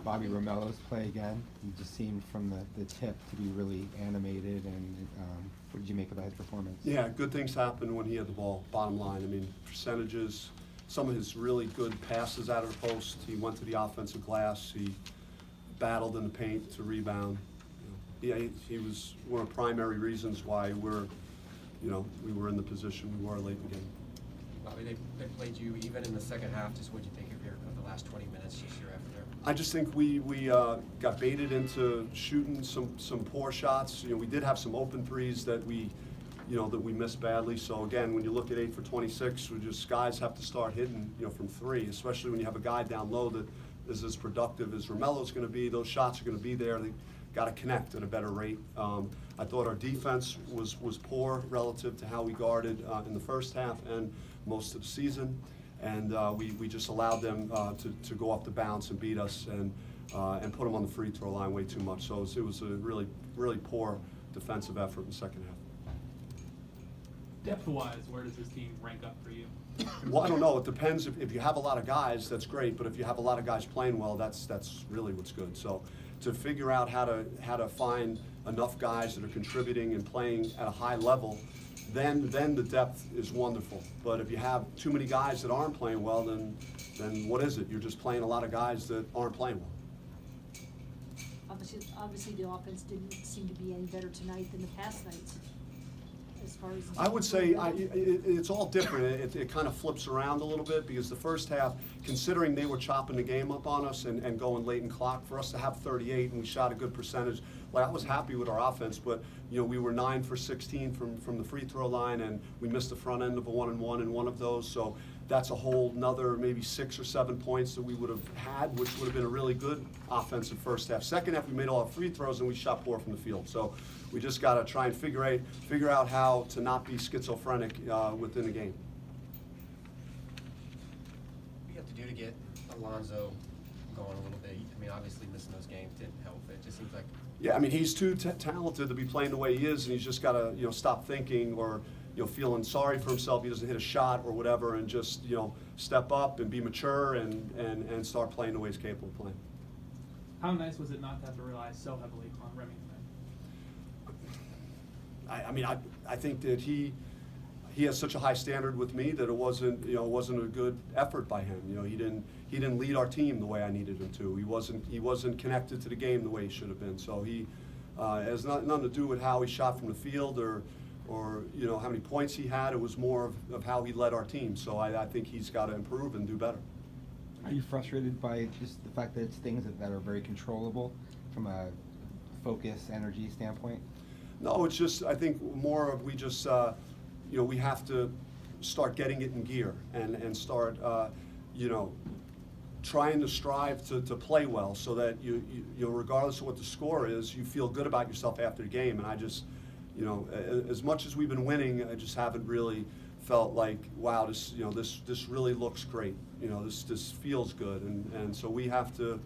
Bobby Romello's play again? He just seemed from the tip to be really animated, and what did you make about his performance? Yeah, good things happened when he had the ball, bottom line. I mean, percentages, some of his really good passes out of the post. He went to the offensive glass. He battled in the paint to rebound. Yeah, he was one of the primary reasons why we were in the position we were late in the game. Bobby, they played you even in the second half. Just what do you think of the last 20 minutes, just your effort there? I just think we got baited into shooting some poor shots. We did have some open threes that we missed badly. So again, when you look at 8 for 26, guys have to start hitting from three, especially when you have a guy down low that is as productive as Romello's going to be. Those shots are going to be there. They got to connect at a better rate. I thought our defense was poor relative to how we guarded in the first half and most of the season, and we just allowed them to go off the bounce and beat us and put them on the free throw line way too much. So it was a really poor defensive effort in the second half. Depth-wise, where does this team rank up for you? Well, I don't know. It depends. If you have a lot of guys, that's great. But if you have a lot of guys playing well, that's really what's good. So to figure out how to find enough guys that are contributing and playing at a high level, then the depth is wonderful. But if you have too many guys that aren't playing well, then what is it? You're just playing a lot of guys that aren't playing well. Obviously, the offense didn't seem to be any better tonight than the past nights. As far as I would say it's all different. It kind of flips around a little bit because the first half, considering they were chopping the game up on us and going late in clock, for us to have 38 and we shot a good percentage, I was happy with our offense, but we were 9 for 16 from the free throw line, and we missed the front end of a 1-and-1 in one of those. So that's a whole nother maybe 6 or 7 points that we would have had, which would have been a really good offensive first half. Second half, we made all our free throws and we shot poor from the field. So we just got to try and figure out how to not be schizophrenic within the game. What do you have to do to get Alonzo going a little bit? I mean, obviously missing those games didn't help. It just seems like. Yeah, I mean, he's too talented to be playing the way he is, and he's just got to stop thinking or feeling sorry for himself. He doesn't hit a shot or whatever, and just step up and be mature and start playing the way he's capable of playing. How nice was it not to have to rely so heavily on Remington? I think that he has such a high standard with me that it wasn't a good effort by him. He didn't lead our team the way I needed him to. He wasn't connected to the game the way he should have been. So he has nothing to do with how he shot from the field or how many points he had. It was more of how he led our team. So I think he's got to improve and do better. Are you frustrated by just the fact that it's things that are very controllable from a focus, energy standpoint? No, it's just, I think more of we just, we have to start getting it in gear and start, trying to strive to play well so that you regardless of what the score is, you feel good about yourself after the game. And I just, as much as we've been winning, I just haven't really felt like, wow, this really looks great. This feels good. And so we have to,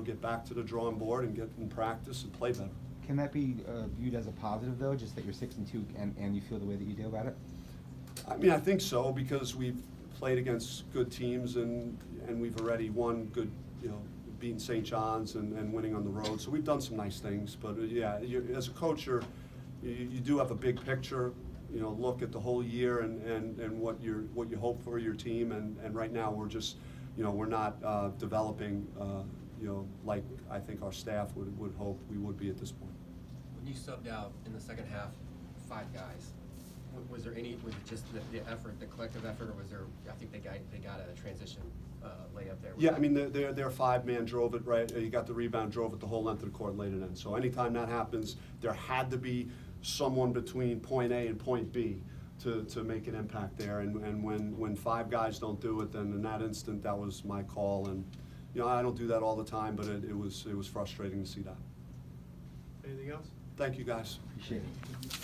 get back to the drawing board and get in practice and play better. Can that be viewed as a positive, though, just that you're 6-2 and you feel the way that you do about it? I mean, I think so, because we've played against good teams and we've already won good, beating St. John's and winning on the road. So we've done some nice things. But yeah, as a coach, you do have a big picture, look at the whole year and what you hope for your team. And right now we're just, we're not developing, like I think our staff would hope we would be at this point. When you subbed out in the second half 5 guys, was it just the effort, the collective effort, or was there? I think they got a transition layup there. Yeah, I mean their 5-man drove it right. You got the rebound, drove it the whole length of the court, and laid it in. So anytime that happens, there had to be someone between point A and point B to make an impact there. And when 5 guys don't do it, then in that instant that was my call. And I don't do that all the time, but it was frustrating to see that. Anything else? Thank you, guys. Appreciate it.